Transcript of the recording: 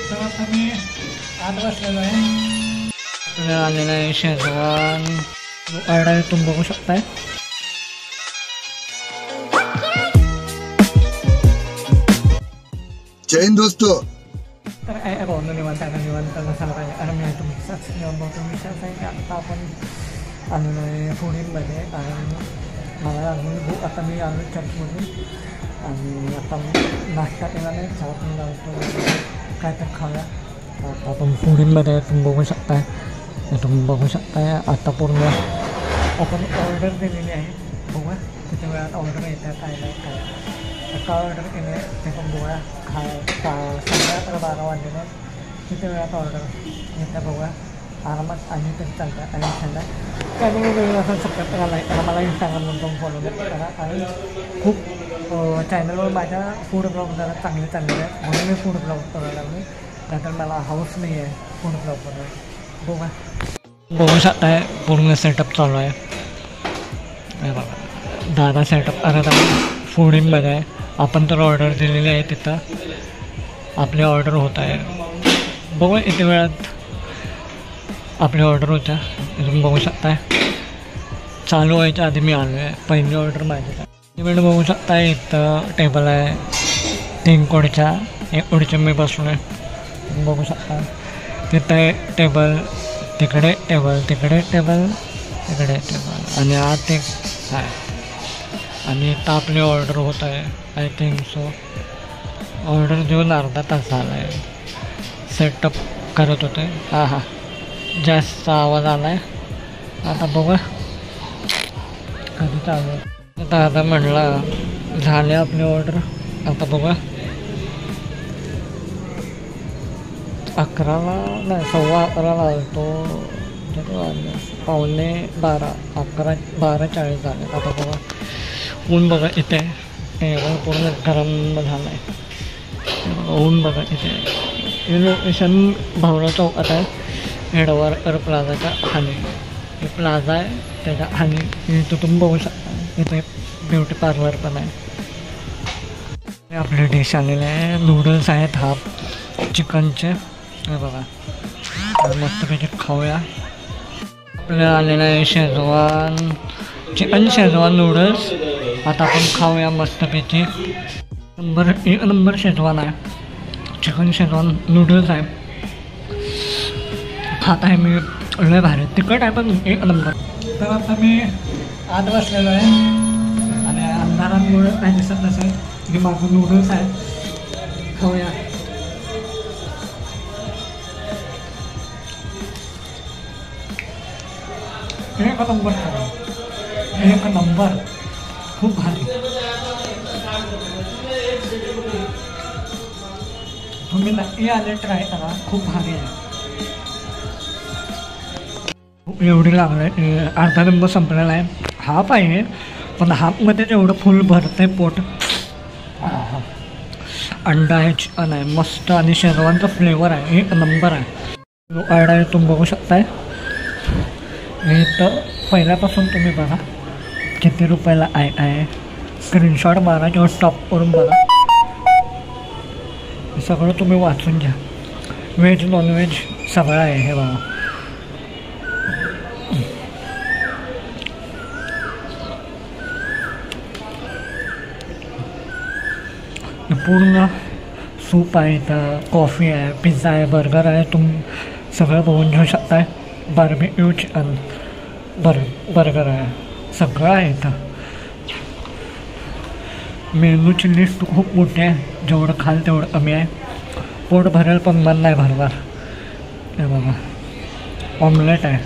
तर आता मी आत बसलेलो आहे. आपल्याला आलेला आहे शेजवान ऑर्डर तुम्ही बघू शकताय. जय हिंद दोस्तों. तर काय रोहन निवांत मसाला पाहिजे आणि मी तुम्ही आता आपण आलेलो आहे फुडीमध्ये आणि मला अजून आता मी आलो चर्चमधून आणि आता नाश्ता केला नाही चहा लावतो काय तर खाऊया. आता आपण फुडीमध्ये तुम्ही बघू शकताय आता पूर्ण आपण ऑर्डर दिलेली आहे. बघूया किती वेळात ऑर्डर येतात काय नाही काय ऑर्डर केलं आहे ते पण बघूया. 12 वाजलेले किती वेळात ऑर्डर येत्या बघूया आरामात आणि तरी चालतं आणि खायला त्यामुळे वेळ असं सबस्क्राईब करायला आहे. मला इंस्टाग्रामवर फॉलो करा आणि खूप चॅनलवर माझ्या फूड ब्लॉग जरा चांगले चाललेले आहेत म्हणून मी फूड ब्लॉग करायला लागले. नाहीतर मला हाऊस नाही आहे फूड ब्लॉग करायला. बघू शकताय पूर्ण सेटअप चालू आहे. बघा दादा सेटअप करत आहे फूडिंगमध्ये आहे. आपण तर ऑर्डर दिलेली आहे तिथं आपली ऑर्डर होत आहे. बघू इथे वेळात आपली ऑर्डर होत्या तुम्ही बघू शकताय. चालू व्हायच्या आधी मी आलो आहे. पहिली ऑर्डर माझी इव्हेंट बघू शकताय. इथं टेबल आहे 3 कोडीच्या 1 कोडीच्या मी बसलो आहे बघू शकता. तिथे टेबल तिकडे टेबल तिकडे टेबल तिकडे टेबल आणि आत एक आहे आणि इथं आपली ऑर्डर होत आहे. आय थिंक सो ऑर्डर देऊन अर्धा तास झाला आहे. सेटअप करत होते. हां जास्त आवाज आला आहे. आता बघा कधी चालू आहे. दादा म्हटलं झाले आपली ऑर्डर. आता बघा 11ला नाही 11:15 आलतो तरी वाजले 11:45 12:40 झाले. आता बघा ऊन बघा इथे टेबल पूर्ण गरम झाला आहे. ऊन बघा इथे हे लोकेशन भावना चौकात आहे. हेडवर्कर प्लाझाच्या खाली हे प्लाझा आहे त्याच्या खाली इथं तुम्ही बघू शकता. इथे ब्युटी पार्लर पण आहे. आपले डिश आलेले आहे. नूडल्स आहेत हाफ चिकनचे हे बघा मस्तपैकी खाऊया. आपल्याला आलेलं आहे शेजवान चिकन शेजवान नूडल्स. आता आपण खाऊया मस्तपैकी. एक नंबर शेजवान आहे. चिकन शेजवान नूडल्स आहे. खात आहे मी लय भारी तिखट आहे पण एक नंबर. तर आता मी आत बसलेलो आहे आणि अंधारामुळे काय दिसत नसेल की माझं नूडल्स आहे. खाऊया. एक नंबर खरं एक नंबर खूप भारी. तुम्ही नक्की आले ट्राय करा खूप भारी आहे. एवढी लागलं अर्धा नंबर संपलेला आहे. हाफ आहे पण हाफमध्ये एवढं फुल भरतं आहे पोट. अंडा आहे चिकन आहे मस्त आणि शेजवानचा फ्लेवर आहे एक नंबर आहे. ऑर्डर तुम्ही बघू शकताय. हे तर पहिल्यापासून तुम्ही बघा किती रुपयाला आहे स्क्रीनशॉट मारा किंवा स्टॉप करून बघा. हे सगळं तुम्ही वाचून घ्या. व्हेज नॉनव्हेज सगळं आहे हे बघा. पूर्ण सूप आहे इथं कॉफी आहे पिझ्झा आहे बर्गर आहे. तुम्ही सगळं बघून घेऊ शकताय. बार्बेक्यू चिकन बर्गर आहे सगळं आहे इथं. मेनूची लिस्ट खूप मोठी आहे. जेवढं खाल तेवढं कमी आहे. पोट भरेल पण मन नाही भरणार. हे बघा ऑमलेट आहे